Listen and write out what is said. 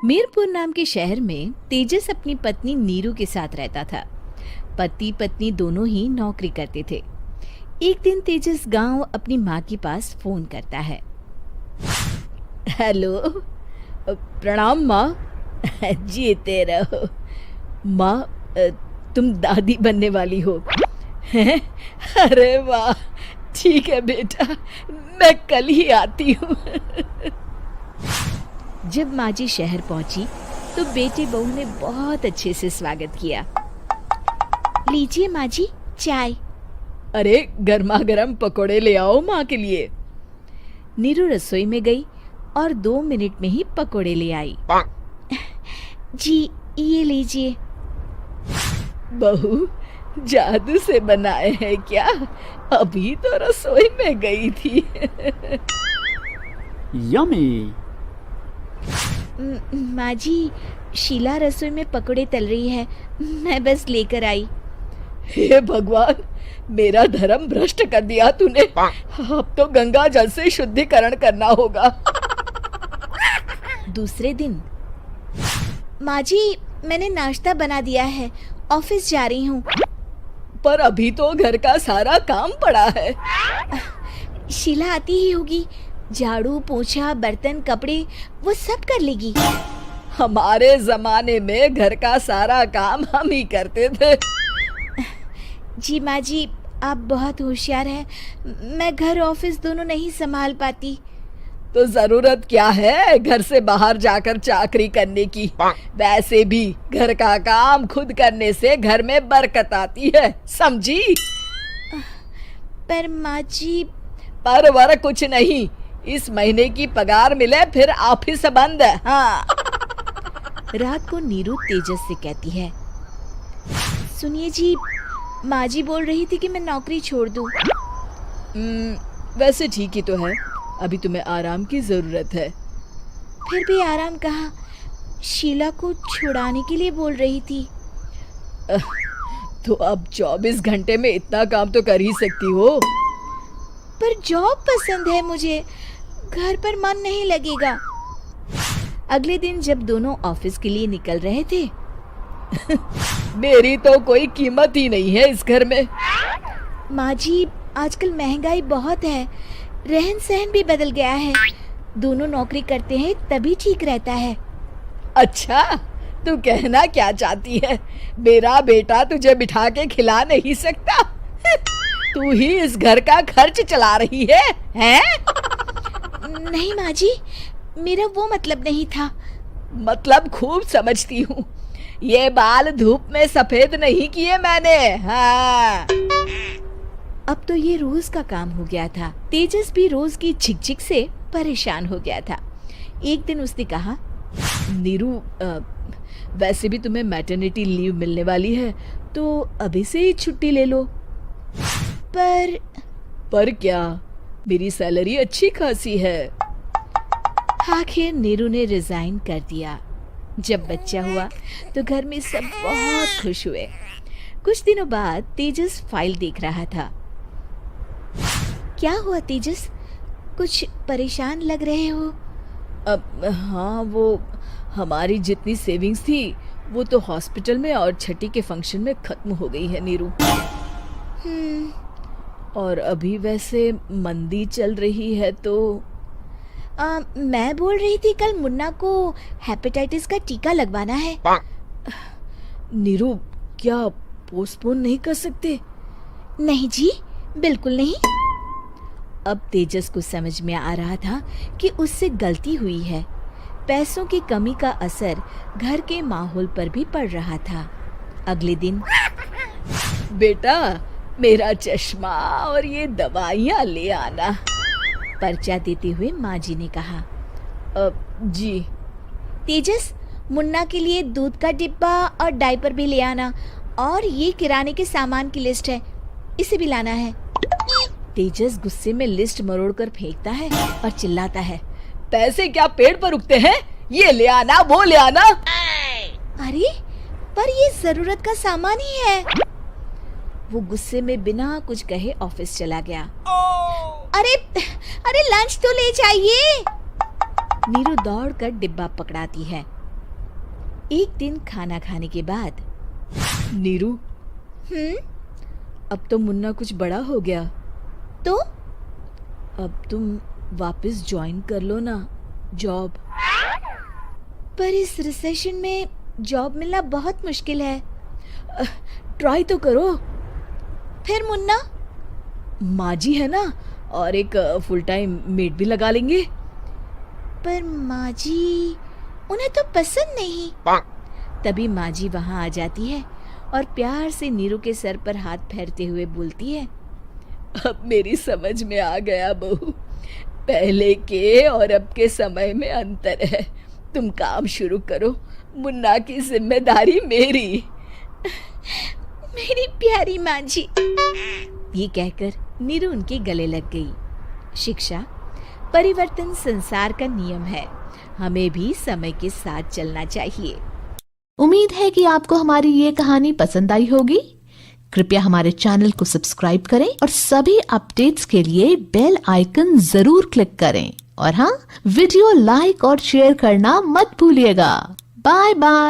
मीरपुर नाम के शहर में तेजस अपनी पत्नी नीरू के साथ रहता था। पति पत्नी दोनों ही नौकरी करते थे। एक दिन तेजस गांव अपनी माँ के पास फोन करता है। हेलो, प्रणाम माँ। जीते रहो माँ, तुम दादी बनने वाली हो हैं? अरे वाह, ठीक है बेटा, मैं कल ही आती हूँ। जब माँ जी शहर पहुंची तो बेटे बहू ने बहुत अच्छे से स्वागत किया। लीजिए माँ जी, चाय। अरे गर्मा गर्म पकोड़े ले आओ माँ के लिए। नीरू रसोई में गई और 2 मिनट में ही पकोड़े ले आई। जी ये लीजिए। बहू, जादू से बनाए हैं क्या? अभी तो रसोई में गई थी। यम्मी। माँ जी, शीला रसोई में पकोड़े तल रही है, मैं बस लेकर आई। हे भगवान, मेरा धर्म भ्रष्ट कर दिया तूने। अब तो गंगा जल से शुद्धिकरण करना होगा। दूसरे दिन, माँ जी मैंने नाश्ता बना दिया है, ऑफिस जा रही हूँ। पर अभी तो घर का सारा काम पड़ा है। शीला आती ही होगी, झाड़ू पोछा बर्तन कपड़े वो सब कर लेगी। हमारे जमाने में घर का सारा काम हम ही करते थे। जी माँ जी, आप बहुत होशियार हैं, मैं घर ऑफिस दोनों नहीं संभाल पाती। तो जरूरत क्या है घर से बाहर जाकर चाकरी करने की? वैसे भी घर का काम खुद करने से घर में बरकत आती है, समझी? पर माँ जी। पर वर कुछ नहीं, इस महीने की पगार मिले फिर ऑफिस बंद। हाँ। रात को नीरू तेजस से कहती है, सुनिए जी, माँ जी बोल रही थी कि मैं नौकरी छोड़ दूं। वैसे ठीक ही तो है, अभी तुम्हें आराम की जरूरत है। फिर भी आराम कहाँ, शीला को छुड़ाने के लिए बोल रही थी। तो अब 24 घंटे में इतना काम तो कर ही सकती हो। पर जॉब पसंद है मुझे, घर पर मन नहीं लगेगा। अगले दिन जब दोनों ऑफिस के लिए निकल रहे थे, मेरी तो कोई कीमत ही नहीं है इस घर में। माँ जी, आजकल महंगाई बहुत है, रहन सहन भी बदल गया है, दोनों नौकरी करते हैं तभी ठीक रहता है। अच्छा, तू कहना क्या चाहती है? मेरा बेटा तुझे बिठा के खिला नहीं सकता? तू ही इस घर का खर्च चला रही है, हैं? नहीं माँ जी, मेरा वो मतलब नहीं था। मतलब खूब समझती हूँ, ये बाल धूप में सफेद नहीं किए मैंने। हाँ। अब तो ये रोज का काम हो गया था। तेजस भी रोज की झिकझिक से परेशान हो गया था। एक दिन उसने कहा, नीरू, वैसे भी तुम्हें मैटरनिटी लीव मिलने वाली है, तो अभी से ही छुट्टी ले लो। पर क्या, मेरी सैलरी अच्छी खासी है। आखिर नीरू ने रिजाइन कर दिया। जब बच्चा हुआ तो घर में सब बहुत खुश हुए। कुछ दिनों बाद तेजस फाइल देख रहा था। क्या हुआ तेजस, कुछ परेशान लग रहे हो? हाँ, वो हमारी जितनी सेविंग्स थी वो तो हॉस्पिटल में और छठी के फंक्शन में खत्म हो गई है नीरू। और अभी वैसे मंदी चल रही है तो मैं बोल रही थी कल मुन्ना को हेपेटाइटिस का टीका लगवाना है। नीरू, क्या पोस्टपोन नहीं कर सकते? नहीं जी, बिल्कुल नहीं। अब तेजस को समझ में आ रहा था कि उससे गलती हुई है। पैसों की कमी का असर घर के माहौल पर भी पड़ रहा था। अगले दिन, बेटा मेरा चश्मा और ये दवाइयाँ ले आना, पर्चा देते हुए माँ जी ने कहा। जी। तेजस, मुन्ना के लिए दूध का डिब्बा और डायपर भी ले आना, और ये किराने के सामान की लिस्ट है, इसे भी लाना है। तेजस गुस्से में लिस्ट मरोड़कर फेंकता है और चिल्लाता है, पैसे क्या पेड़ पर उगते हैं? ये ले आना, वो ले आना। अरे पर ये जरूरत का सामान ही है। वो गुस्से में बिना कुछ कहे ऑफिस चला गया। अरे लंच तो ले जाइए। नीरू दौड़कर डिब्बा पकड़ाती है एक दिन खाना खाने के बाद, नीरू, अब तो मुन्ना कुछ बड़ा हो गया, तो अब तुम वापस ज्वाइन कर लो ना जॉब। पर इस रिसेशन में जॉब मिलना बहुत मुश्किल है। ट्राई तो करो। फिर मुन्ना? माँ जी है ना, और एक फुल टाइम मेड भी लगा लेंगे। पर माँ जी, उन्हें तो पसंद नहीं। तभी माँ जी वहाँ आ जाती है और प्यार से नीरू के सर पर हाथ फेरते हुए बोलती है, अब मेरी समझ में आ गया बहू, पहले के और अब के समय में अंतर है। तुम काम शुरू करो, मुन्ना की जिम्मेदारी मेरी। मेरी प्यारी माँ जी। ये कहकर नीरू उनके गले लग गई। शिक्षा, परिवर्तन संसार का नियम है, हमें भी समय के साथ चलना चाहिए। उम्मीद है कि आपको हमारी ये कहानी पसंद आई होगी। कृपया हमारे चैनल को सब्सक्राइब करें और सभी अपडेट्स के लिए बेल आइकन जरूर क्लिक करें। और हाँ, वीडियो लाइक और शेयर करना मत भूलिएगा। Bye bye.